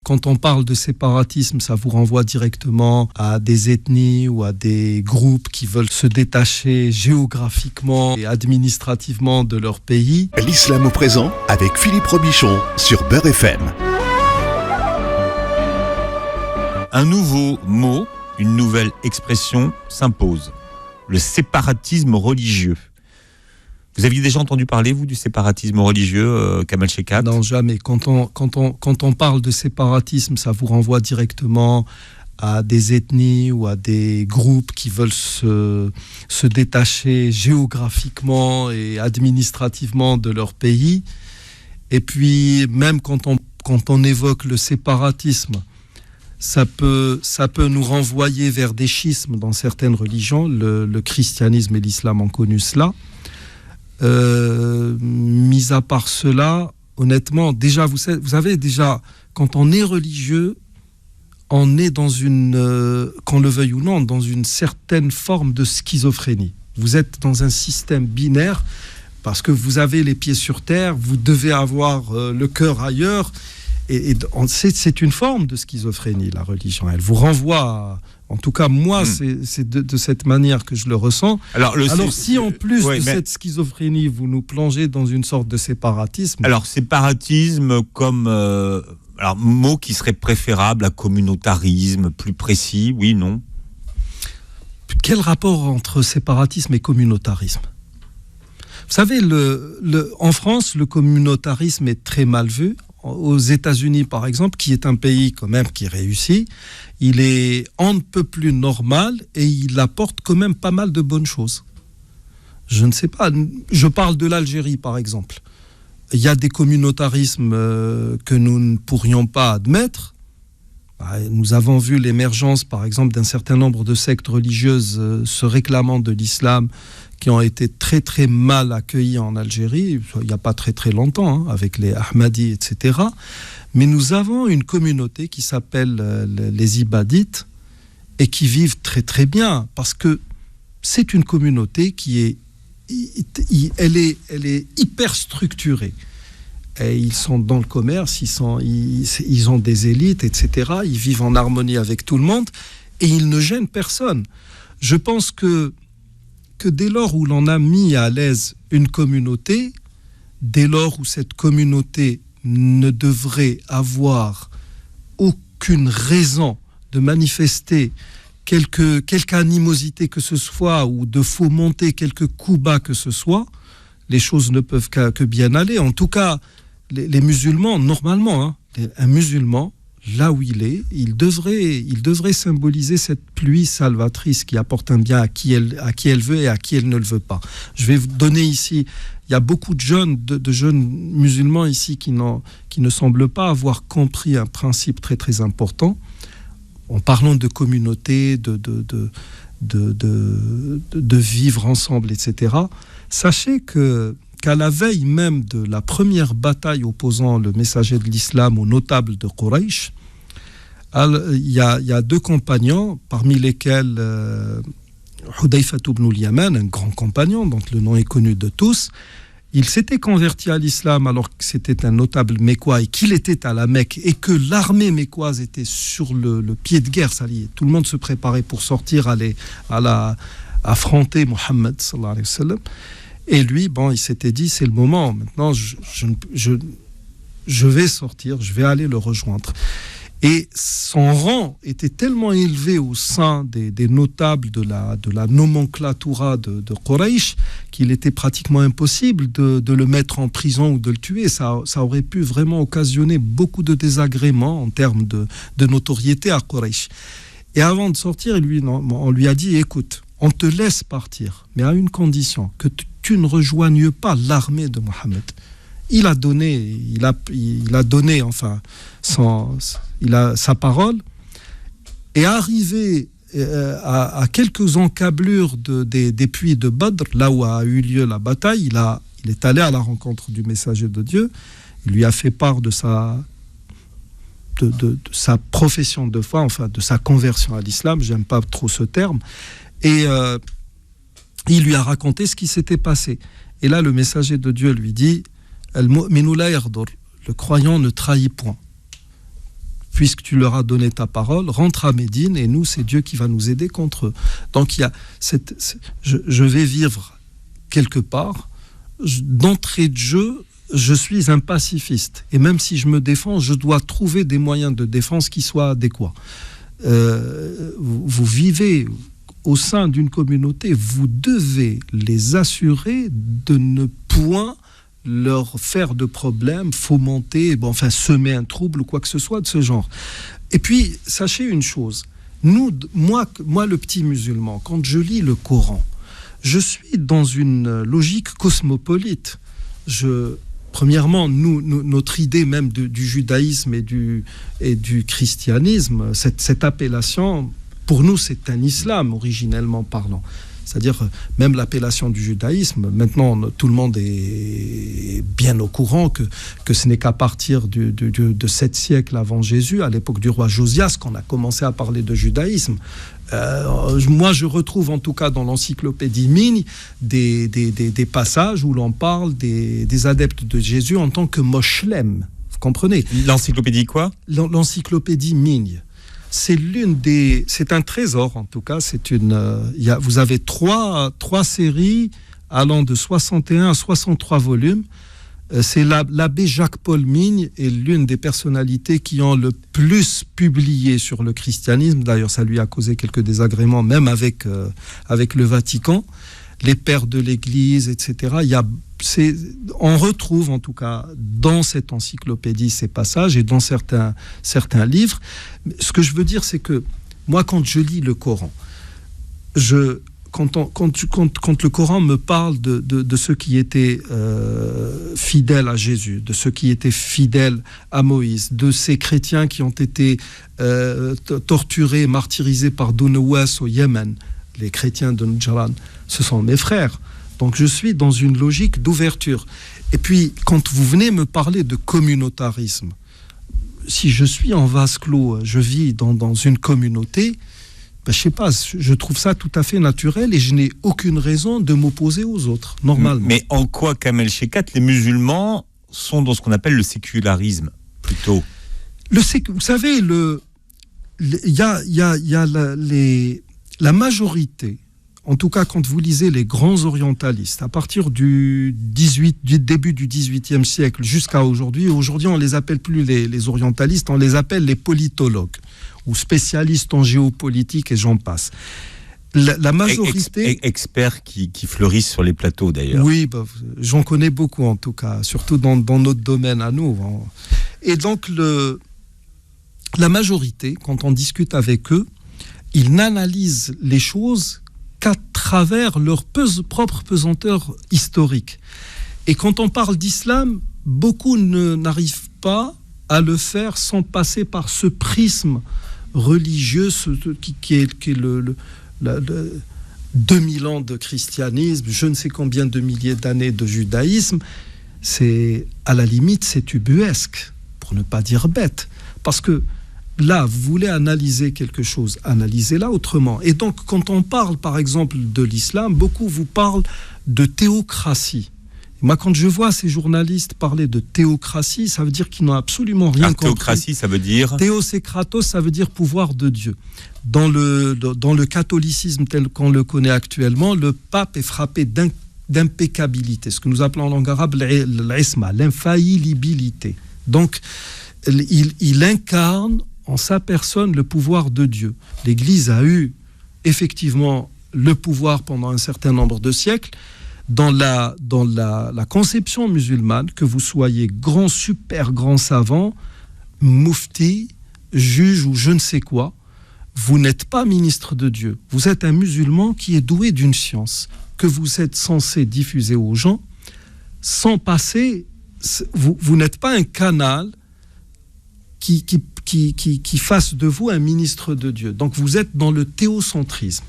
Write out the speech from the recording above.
quand on parle de séparatisme, ça vous renvoie directement à des ethnies ou à des groupes qui veulent se détacher géographiquement et administrativement de leur pays. L'islam au présent avec Philippe Robichon sur Beurre FM. Un nouveau mot, une nouvelle expression s'impose. Le séparatisme religieux. Vous aviez déjà entendu parler, vous, du séparatisme religieux, Kamal Shekat ? Non, jamais. Quand on parle de séparatisme, ça vous renvoie directement à des ethnies ou à des groupes qui veulent se détacher géographiquement et administrativement de leur pays. Et puis, même quand on évoque le séparatisme, ça peut nous renvoyer vers des schismes dans certaines religions. Le christianisme et l'islam ont connu cela. Mis à part cela, honnêtement, déjà, vous savez, déjà, quand on est religieux, on est dans qu'on le veuille ou non, dans une certaine forme de schizophrénie. Vous êtes dans un système binaire parce que vous avez les pieds sur terre, vous devez avoir le cœur ailleurs. Et c'est une forme de schizophrénie, la religion. Elle vous renvoie, en tout cas, moi, c'est de cette manière que je le ressens. Alors si en plus de cette schizophrénie, vous nous plongez dans une sorte de séparatisme... Alors, séparatisme comme... mot qui serait préférable à communautarisme, plus précis, oui, non ? Quel rapport entre séparatisme et communautarisme ? Vous savez, en France, le communautarisme est très mal vu. Aux États-Unis, par exemple, qui est un pays quand même qui réussit, il est on ne peut plus normal et il apporte quand même pas mal de bonnes choses. Je ne sais pas, je parle de l'Algérie, par exemple. Il y a des communautarismes que nous ne pourrions pas admettre. Nous avons vu l'émergence, par exemple, d'un certain nombre de sectes religieuses se réclamant de l'islam qui ont été très très mal accueillis en Algérie, il n'y a pas très très longtemps, avec les Ahmadis, etc. Mais nous avons une communauté qui s'appelle les Ibadites et qui vivent très très bien, parce que c'est une communauté qui est hyper structurée. Et ils sont dans le commerce, ils ont des élites, etc. Ils vivent en harmonie avec tout le monde et ils ne gênent personne. Je pense que dès lors où l'on a mis à l'aise une communauté, dès lors où cette communauté ne devrait avoir aucune raison de manifester quelque animosité que ce soit ou de fomenter quelque coup bas que ce soit, les choses ne peuvent que bien aller. En tout cas, les musulmans, normalement, un musulman, là où il est, il devrait symboliser cette pluie salvatrice qui apporte un bien à qui elle veut et à qui elle ne le veut pas. Je vais vous donner ici, il y a beaucoup de jeunes musulmans ici qui ne semblent pas avoir compris un principe très très important. En parlant de communauté, de vivre ensemble, etc. Sachez qu'à la veille même de la première bataille opposant le messager de l'islam aux notables de Quraysh, il y a deux compagnons, parmi lesquels Hudayfa ibn al-Yaman, un grand compagnon dont le nom est connu de tous. Il s'était converti à l'islam alors que c'était un notable mécois et qu'il était à la Mecque et que l'armée mécoise était sur le pied de guerre. Tout le monde se préparait pour sortir, aller affronter Mohammed sallallahu alayhi wa sallam. Et lui, il s'était dit, c'est le moment. Maintenant, je vais sortir, je vais aller le rejoindre. Et son rang était tellement élevé au sein des notables de la nomenclatura de Quraysh qu'il était pratiquement impossible de le mettre en prison ou de le tuer. Ça aurait pu vraiment occasionner beaucoup de désagréments en termes de notoriété à Quraysh. Et avant de sortir, on lui a dit, écoute, on te laisse partir, mais à une condition, que tu ne rejoignes pas l'armée de Mohammed. Il a donné sa parole, et arrivé à quelques encablures des puits de Badr, là où a eu lieu la bataille, il est allé à la rencontre du messager de Dieu. Il lui a fait part de sa profession de foi, de sa conversion à l'islam. J'aime pas trop ce terme. Et il lui a raconté ce qui s'était passé. Et là, le messager de Dieu lui dit, le croyant ne trahit point. puisque tu leur as donné ta parole, rentre à Médine et nous, c'est Dieu qui va nous aider contre eux. Donc, il y a je vais vivre quelque part. D'entrée de jeu, je suis un pacifiste. Et même si je me défends, je dois trouver des moyens de défense qui soient adéquats. Vous vivez au sein d'une communauté, vous devez les assurer de ne point leur faire de problème, fomenter, semer un trouble ou quoi que ce soit de ce genre. Et puis, sachez une chose, moi, le petit musulman, quand je lis le Coran, je suis dans une logique cosmopolite. Premièrement, notre idée même du judaïsme et du christianisme, cette appellation, pour nous, c'est un islam, originellement parlant. C'est-à-dire, même l'appellation du judaïsme, maintenant, tout le monde est bien au courant que ce n'est qu'à partir de 7 siècles avant Jésus, à l'époque du roi Josias, qu'on a commencé à parler de judaïsme. Moi, je retrouve en tout cas dans l'encyclopédie Migne des passages où l'on parle des adeptes de Jésus en tant que moshlem. Vous comprenez ? L'encyclopédie quoi ? L'encyclopédie Migne. C'est un trésor en tout cas. Vous avez trois séries allant de 61 à 63 volumes. C'est l'abbé Jacques-Paul Migne est l'une des personnalités qui ont le plus publié sur le christianisme. D'ailleurs, ça lui a causé quelques désagréments, même avec le Vatican, les pères de l'Église, etc. On retrouve en tout cas dans cette encyclopédie ces passages et dans certains livres. Ce que je veux dire, c'est que moi, quand je lis le Coran, quand le Coran me parle de ceux qui étaient fidèles à Jésus, de ceux qui étaient fidèles à Moïse, de ces chrétiens qui ont été torturés, martyrisés par Dunawas au Yémen, les chrétiens de Najran, ce sont mes frères. Donc je suis dans une logique d'ouverture. Et puis, quand vous venez me parler de communautarisme, si je suis en vase clos, je vis dans une communauté, je sais pas, je trouve ça tout à fait naturel et je n'ai aucune raison de m'opposer aux autres, normalement. Mais en quoi, Kamel Shekat, les musulmans sont dans ce qu'on appelle le sécularisme, plutôt ? Vous savez, il y a la majorité, en tout cas quand vous lisez les grands orientalistes, à partir du début du XVIIIe siècle jusqu'à aujourd'hui, on les appelle plus les orientalistes, on les appelle les politologues ou spécialistes en géopolitique et j'en passe. La majorité... Experts qui fleurissent sur les plateaux d'ailleurs. Oui, j'en connais beaucoup en tout cas, surtout dans notre domaine à nous. Et donc la majorité, quand on discute avec eux, ils n'analysent les choses qu'à travers leur propre pesanteur historique. Et quand on parle d'islam, beaucoup n'arrivent pas à le faire sans passer par ce prisme religieux qui est le 2000 ans de christianisme, je ne sais combien de milliers d'années de judaïsme. À la limite, c'est ubuesque, pour ne pas dire bête. Parce que là, vous voulez analyser quelque chose, analysez-la autrement. Et donc, quand on parle, par exemple, de l'islam, beaucoup vous parlent de théocratie. Moi, quand je vois ces journalistes parler de théocratie, ça veut dire qu'ils n'ont absolument rien compris. Théocratie, ça veut dire ? Théos et kratos, ça veut dire pouvoir de Dieu. Dans le catholicisme tel qu'on le connaît actuellement, le pape est frappé d'impeccabilité, ce que nous appelons en langue arabe l'isma, l'infaillibilité. Donc, il incarne en sa personne le pouvoir de Dieu. L'Église a eu effectivement le pouvoir pendant un certain nombre de siècles. Dans la conception musulmane, que vous soyez super grand savant, mufti, juge ou je ne sais quoi, vous n'êtes pas ministre de Dieu. Vous êtes un musulman qui est doué d'une science que vous êtes censé diffuser aux gens sans passer... Vous n'êtes pas un canal qui fasse de vous un ministre de Dieu. Donc vous êtes dans le théocentrisme.